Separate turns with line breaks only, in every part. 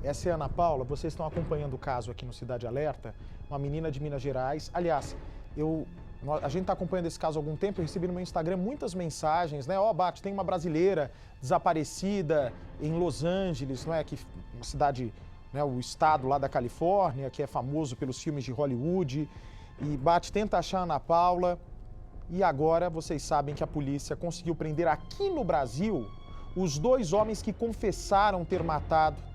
Essa é a Ana Paula, vocês estão acompanhando o caso aqui no Cidade Alerta, uma menina de Minas Gerais. Aliás, a gente está acompanhando esse caso há algum tempo, eu recebi no meu Instagram muitas mensagens, né? Ó, Bate, tem uma brasileira desaparecida em Los Angeles, não é? Que uma cidade, né, o estado lá da Califórnia, que é famoso pelos filmes de Hollywood. E Bate, tenta achar a Ana Paula. E agora vocês sabem que a polícia conseguiu prender aqui no Brasil os 2 homens que confessaram ter matado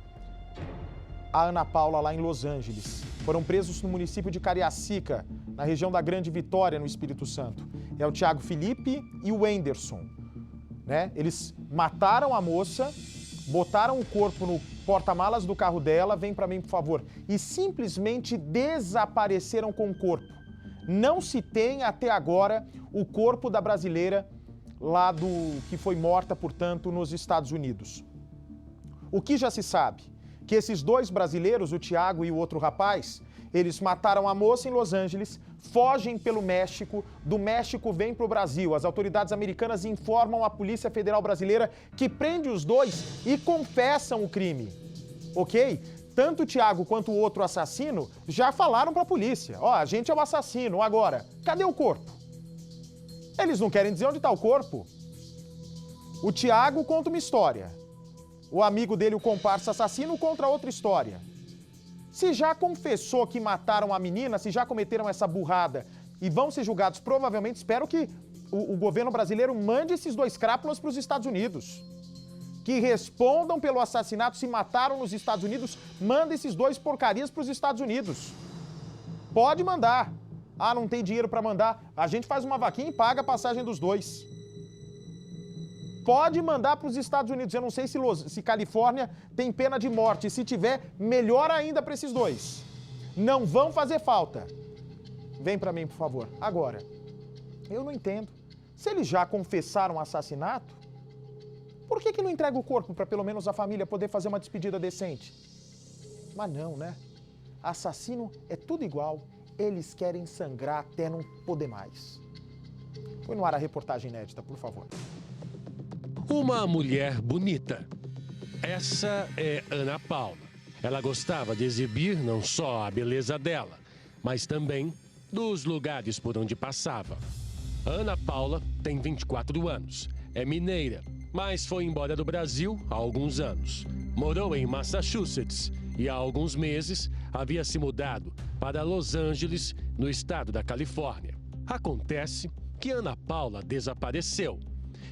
a Ana Paula lá em Los Angeles. Foram presos no município de Cariacica, na região da Grande Vitória, no Espírito Santo. É o Thiago Felipe e o Wenderson, né? Eles mataram a moça, botaram o corpo no porta-malas do carro dela, vem pra mim, por favor, e simplesmente desapareceram com o corpo. Não se tem até agora o corpo da brasileira lá que foi morta, portanto, nos Estados Unidos. O que já se sabe? Que esses 2 brasileiros, o Thiago e o outro rapaz, eles mataram a moça em Los Angeles, fogem pelo México, do México vêm para o Brasil. As autoridades americanas informam a Polícia Federal Brasileira que prende os 2 e confessam o crime, ok? Tanto o Thiago quanto o outro assassino já falaram para a polícia. Ó, a gente é o assassino, agora, cadê o corpo? Eles não querem dizer onde está o corpo. O Thiago conta uma história. O amigo dele, o comparsa assassino, conta outra história. Se já confessou que mataram a menina, se já cometeram essa burrada e vão ser julgados, provavelmente, espero que o governo brasileiro mande esses 2 crápulas para os Estados Unidos. Que respondam pelo assassinato, se mataram nos Estados Unidos, manda esses 2 porcarias para os Estados Unidos. Pode mandar. Ah, não tem dinheiro para mandar. A gente faz uma vaquinha e paga a passagem dos 2. Pode mandar para os Estados Unidos. Eu não sei se Califórnia tem pena de morte. Se tiver, melhor ainda para esses 2. Não vão fazer falta. Vem para mim, por favor. Agora, eu não entendo. Se eles já confessaram o assassinato, por que não entrega o corpo para pelo menos a família poder fazer uma despedida decente? Mas não, né? Assassino é tudo igual. Eles querem sangrar até não poder mais. Põe no ar a reportagem inédita, por favor.
Uma mulher bonita. Essa é Ana Paula. Ela gostava de exibir não só a beleza dela, mas também dos lugares por onde passava. Ana Paula tem 24 anos, é mineira, mas foi embora do Brasil há alguns anos. Morou em Massachusetts e há alguns meses havia se mudado para Los Angeles, no estado da Califórnia. Acontece que Ana Paula desapareceu.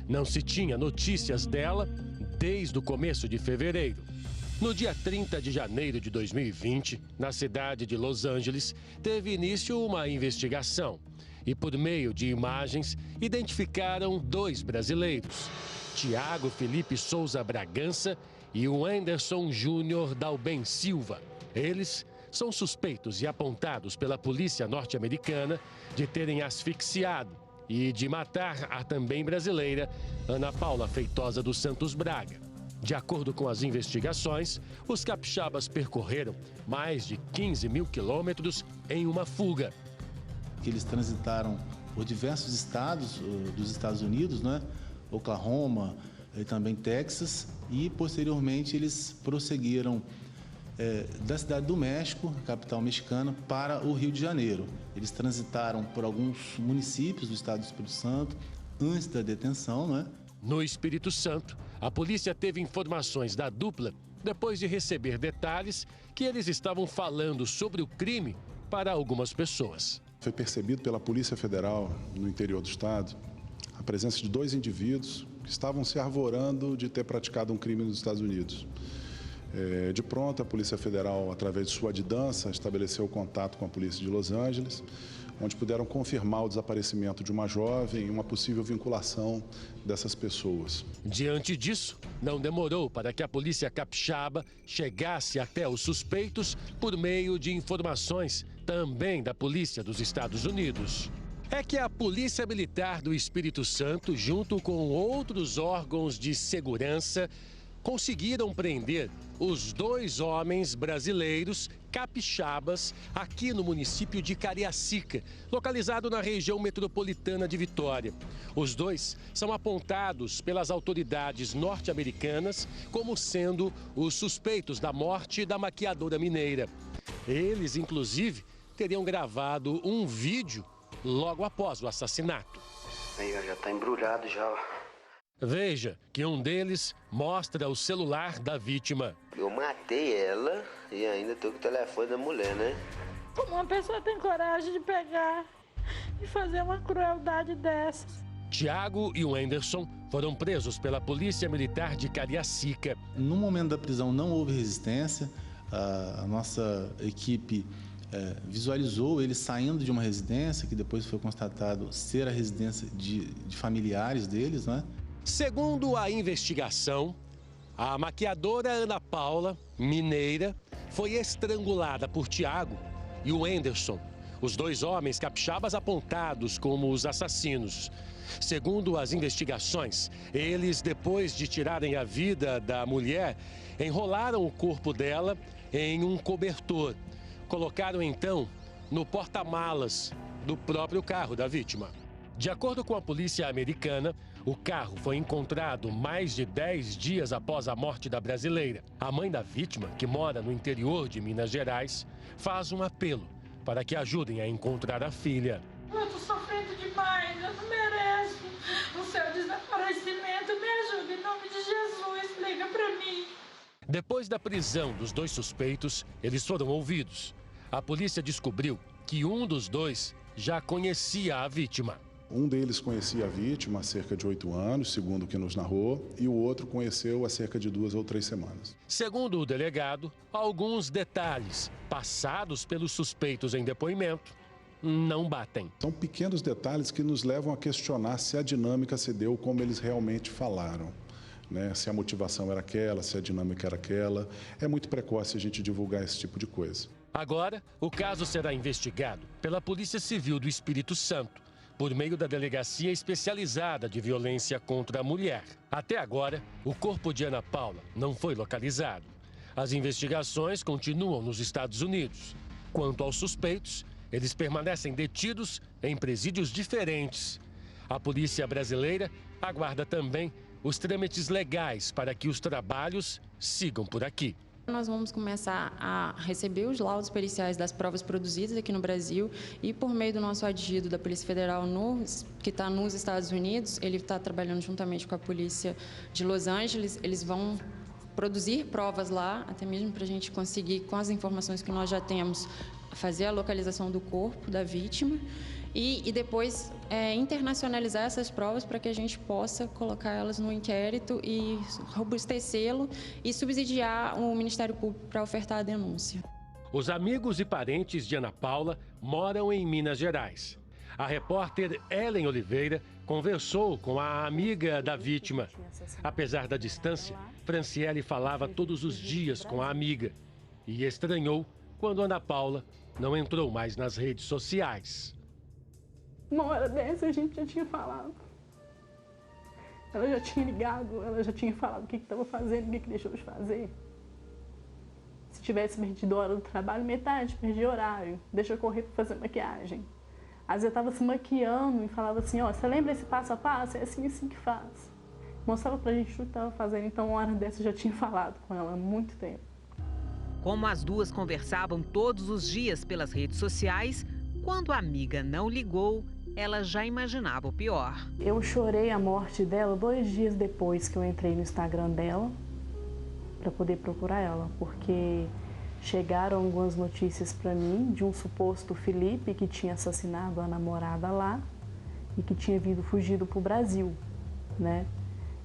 Não se tinha notícias dela desde o começo de fevereiro. No dia 30 de janeiro de 2020, na cidade de Los Angeles, teve início uma investigação. E por meio de imagens, identificaram 2 brasileiros, Thiago Felipe Souza Bragança e o Wenderson Júnior Dalben Silva. Eles são suspeitos e apontados pela polícia norte-americana de terem asfixiado e de matar a também brasileira Ana Paula Feitosa dos Santos Braga. De acordo com as investigações, os capixabas percorreram mais de 15 mil quilômetros em uma fuga.
Eles transitaram por diversos estados dos Estados Unidos, né? Oklahoma e também Texas, e posteriormente eles prosseguiram da cidade do México, capital mexicana, para o Rio de Janeiro. Eles transitaram por alguns municípios do estado do Espírito Santo antes da detenção, né?
No Espírito Santo, a polícia teve informações da dupla depois de receber detalhes que eles estavam falando sobre o crime para algumas pessoas.
Foi percebido pela Polícia Federal no interior do estado a presença de 2 indivíduos que estavam se arvorando de ter praticado um crime nos Estados Unidos. De pronto, a Polícia Federal, através de sua DIDANça, estabeleceu contato com a Polícia de Los Angeles, onde puderam confirmar o desaparecimento de uma jovem e uma possível vinculação dessas pessoas.
Diante disso, não demorou para que a polícia capixaba chegasse até os suspeitos por meio de informações também da Polícia dos Estados Unidos. É que a Polícia Militar do Espírito Santo, junto com outros órgãos de segurança, conseguiram prender os 2 homens brasileiros capixabas aqui no município de Cariacica, localizado na região metropolitana de Vitória. Os 2 são apontados pelas autoridades norte-americanas como sendo os suspeitos da morte da maquiadora mineira. Eles, inclusive, teriam gravado um vídeo logo após o assassinato.
Aí, já está embrulhado já.
Veja que um deles mostra o celular da vítima.
Eu matei ela e ainda tô com o telefone da mulher, né?
Como uma pessoa tem coragem de pegar e fazer uma crueldade dessas?
Tiago e o Anderson foram presos pela Polícia Militar de Cariacica.
No momento da prisão não houve resistência, a nossa equipe visualizou eles saindo de uma residência, que depois foi constatado ser a residência de familiares deles, né?
Segundo a investigação, a maquiadora Ana Paula, mineira, foi estrangulada por Tiago e o Anderson, os 2 homens capixabas apontados como os assassinos. Segundo as investigações, eles, depois de tirarem a vida da mulher, enrolaram o corpo dela em um cobertor. Colocaram então no porta-malas do próprio carro da vítima. De acordo com a polícia americana, o carro foi encontrado mais de 10 dias após a morte da brasileira. A mãe da vítima, que mora no interior de Minas Gerais, faz um apelo para que ajudem a encontrar a filha.
Eu estou sofrendo demais, eu não mereço o seu desaparecimento. Me ajuda em nome de Jesus, liga para mim.
Depois da prisão dos 2 suspeitos, eles foram ouvidos. A polícia descobriu que um dos 2 já conhecia a vítima.
Um deles conhecia a vítima há cerca de 8 anos, segundo o que nos narrou, e o outro conheceu há cerca de 2 ou 3 semanas.
Segundo o delegado, alguns detalhes passados pelos suspeitos em depoimento não batem.
São pequenos detalhes que nos levam a questionar se a dinâmica se deu como eles realmente falaram, né? Se a motivação era aquela, se a dinâmica era aquela. É muito precoce a gente divulgar esse tipo de coisa.
Agora, o caso será investigado pela Polícia Civil do Espírito Santo, por meio da Delegacia Especializada de Violência contra a Mulher. Até agora, o corpo de Ana Paula não foi localizado. As investigações continuam nos Estados Unidos. Quanto aos suspeitos, eles permanecem detidos em presídios diferentes. A polícia brasileira aguarda também os trâmites legais para que os trabalhos sigam por aqui.
Nós vamos começar a receber os laudos periciais das provas produzidas aqui no Brasil e, por meio do nosso adido da Polícia Federal, que está nos Estados Unidos, ele está trabalhando juntamente com a Polícia de Los Angeles. Eles vão produzir provas lá, até mesmo para a gente conseguir, com as informações que nós já temos, fazer a localização do corpo da vítima e depois internacionalizar essas provas para que a gente possa colocar elas no inquérito e robustecê-lo e subsidiar o Ministério Público para ofertar a denúncia.
Os amigos e parentes de Ana Paula moram em Minas Gerais. A repórter Ellen Oliveira conversou com a amiga da vítima. Apesar da distância, Franciele falava todos os dias com a amiga e estranhou quando Ana Paula não entrou mais nas redes sociais.
Uma hora dessa a gente já tinha falado. Ela já tinha ligado, ela já tinha falado o que estava fazendo, o que deixou de fazer. Se tivesse perdido a hora do trabalho, metade, perdi horário, deixa eu correr para fazer maquiagem. Às vezes eu estava se maquiando e falava assim, ó, você lembra esse passo a passo? É assim que faz. Mostrava pra gente tudo que estava fazendo, então uma hora dessa eu já tinha falado com ela há muito tempo.
Como as duas conversavam todos os dias pelas redes sociais, quando a amiga não ligou, ela já imaginava o pior.
Eu chorei a morte dela 2 dias depois que eu entrei no Instagram dela para poder procurar ela, porque chegaram algumas notícias para mim de um suposto Felipe que tinha assassinado a namorada lá e que tinha fugido para o Brasil, né?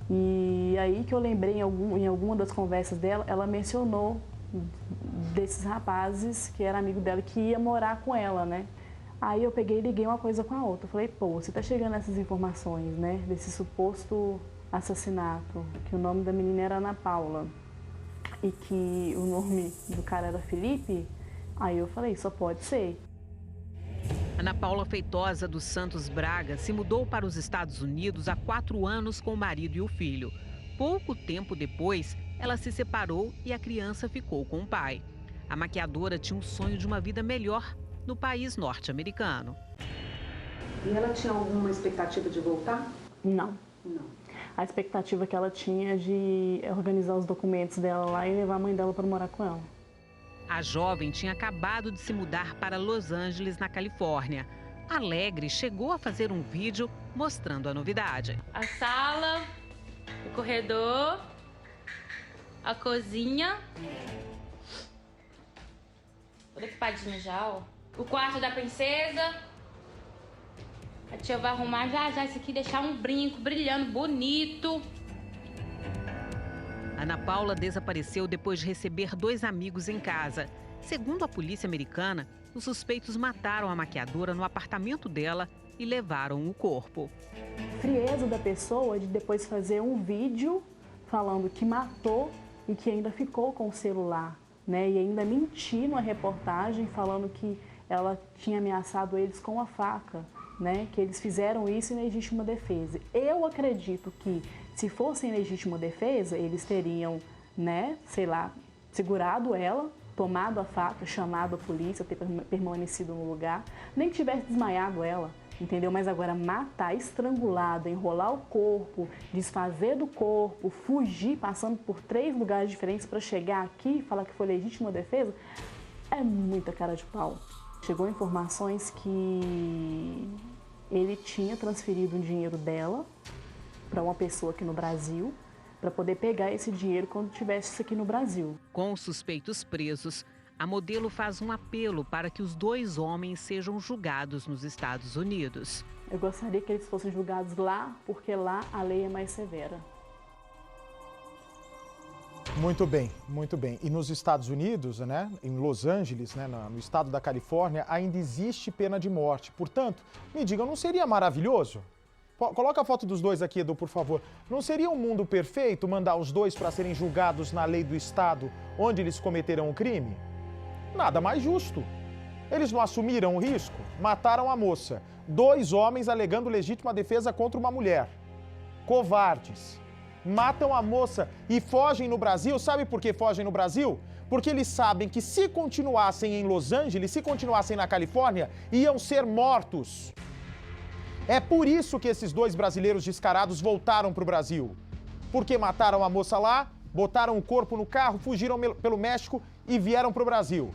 E aí que eu lembrei em alguma das conversas dela, ela mencionou desses rapazes que era amigo dela que ia morar com ela, né? Aí eu peguei e liguei uma coisa com a outra. Eu falei, pô, você tá chegando essas informações, né? Desse suposto assassinato, que o nome da menina era Ana Paula e que o nome do cara era Felipe. Aí eu falei, só pode ser.
Ana Paula Feitosa dos Santos Braga se mudou para os Estados Unidos há 4 anos com o marido e o filho. Pouco tempo depois, ela se separou e a criança ficou com o pai. A maquiadora tinha um sonho de uma vida melhor no país norte-americano.
E ela tinha alguma expectativa de voltar?
Não. A expectativa que ela tinha de organizar os documentos dela lá e levar a mãe dela para morar com ela.
A jovem tinha acabado de se mudar para Los Angeles, na Califórnia. Alegre, chegou a fazer um vídeo mostrando a novidade.
A sala, o corredor, a cozinha. Toda equipadinha já, ó. O quarto da princesa. A tia vai arrumar já isso aqui, deixar um brinco brilhando, bonito.
Ana Paula desapareceu depois de receber 2 amigos em casa. Segundo a polícia americana, os suspeitos mataram a maquiadora no apartamento dela e levaram o corpo.
Frieza da pessoa de depois fazer um vídeo falando que matou e que ainda ficou com o celular, né? E ainda mentir numa reportagem falando que ela tinha ameaçado eles com a faca, né? Que eles fizeram isso em legítima defesa. Eu acredito que se fosse em legítima defesa, eles teriam, né, sei lá, segurado ela, tomado a faca, chamado a polícia, ter permanecido no lugar, nem que tivesse desmaiado ela, entendeu? Mas agora matar, estrangulada, enrolar o corpo, desfazer do corpo, fugir, passando por 3 lugares diferentes para chegar aqui e falar que foi legítima defesa, é muita cara de pau. Chegou informações que ele tinha transferido um dinheiro dela para uma pessoa aqui no Brasil, para poder pegar esse dinheiro quando tivesse isso aqui no Brasil.
Com os suspeitos presos, a modelo faz um apelo para que os 2 homens sejam julgados nos Estados Unidos.
Eu gostaria que eles fossem julgados lá, porque lá a lei é mais severa.
Muito bem, muito bem. E nos Estados Unidos, né, em Los Angeles, né, no estado da Califórnia, ainda existe pena de morte. Portanto, me digam, não seria maravilhoso? Coloca a foto dos 2 aqui, Edu, por favor. Não seria um mundo perfeito mandar os 2 para serem julgados na lei do estado onde eles cometeram o crime? Nada mais justo. Eles não assumiram o risco? Mataram a moça. 2 homens alegando legítima defesa contra uma mulher. Covardes. Matam a moça e fogem no Brasil. Sabe por que fogem no Brasil? Porque eles sabem que se continuassem em Los Angeles, se continuassem na Califórnia, iam ser mortos. É por isso que esses 2 brasileiros descarados voltaram para o Brasil. Porque mataram a moça lá, botaram o corpo no carro, fugiram pelo México e vieram para o Brasil.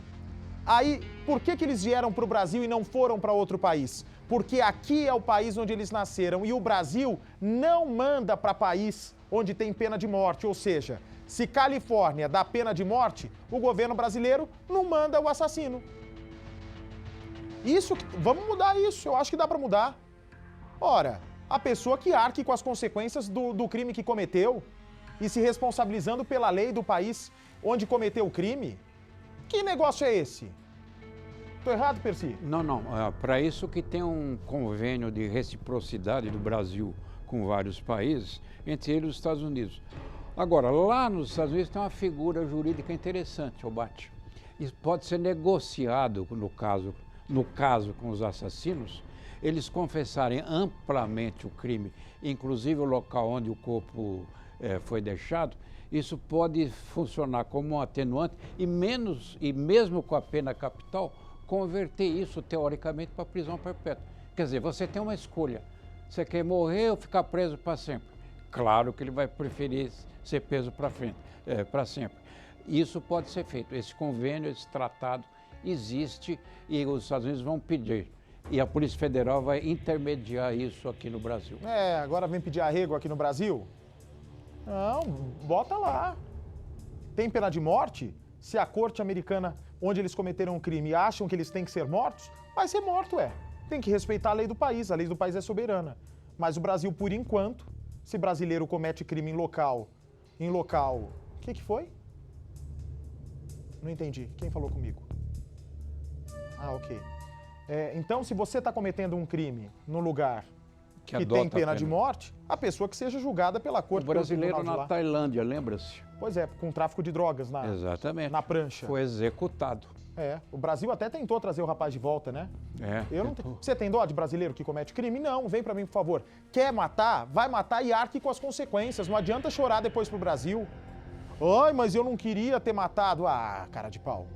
Aí, por que eles vieram para o Brasil e não foram para outro país? Porque aqui é o país onde eles nasceram e o Brasil não manda para país onde tem pena de morte. Ou seja, se Califórnia dá pena de morte, o governo brasileiro não manda o assassino. Vamos mudar isso, eu acho que dá para mudar. Ora, a pessoa que arque com as consequências do crime que cometeu e se responsabilizando pela lei do país onde cometeu o crime, que negócio é esse? Estou errado, Percy?
Não. Para isso que tem um convênio de reciprocidade do Brasil com vários países, entre eles os Estados Unidos. Agora, lá nos Estados Unidos tem uma figura jurídica interessante, Obate. Isso pode ser negociado no caso com os assassinos, eles confessarem amplamente o crime, inclusive o local onde o corpo foi deixado. Isso pode funcionar como um atenuante e mesmo com a pena capital, converter isso teoricamente para prisão perpétua. Quer dizer, você tem uma escolha, você quer morrer ou ficar preso para sempre? Claro que ele vai preferir ser preso para sempre. Isso pode ser feito, esse convênio, esse tratado existe e os Estados Unidos vão pedir. E a Polícia Federal vai intermediar isso aqui no Brasil.
Agora vem pedir arrego aqui no Brasil? Não, bota lá. Tem pena de morte? Se a corte americana, onde eles cometeram um crime, acham que eles têm que ser mortos, vai ser morto, Tem que respeitar a lei do país é soberana. Mas o Brasil, por enquanto, se brasileiro comete crime em local... O que foi? Não entendi. Quem falou comigo? Ok. Então, se você está cometendo um crime no lugar que tem pena de morte, a pessoa que seja julgada pela corte.
O brasileiro na Tailândia, lembra-se?
Pois é, com tráfico de drogas
Exatamente.
Na prancha.
Foi executado.
O Brasil até tentou trazer o rapaz de volta, né? Você tem dó de brasileiro que comete crime? Não, vem pra mim, por favor. Quer matar? Vai matar e arque com as consequências. Não adianta chorar depois pro Brasil. Ai, mas eu não queria ter matado. Ah, cara de pau.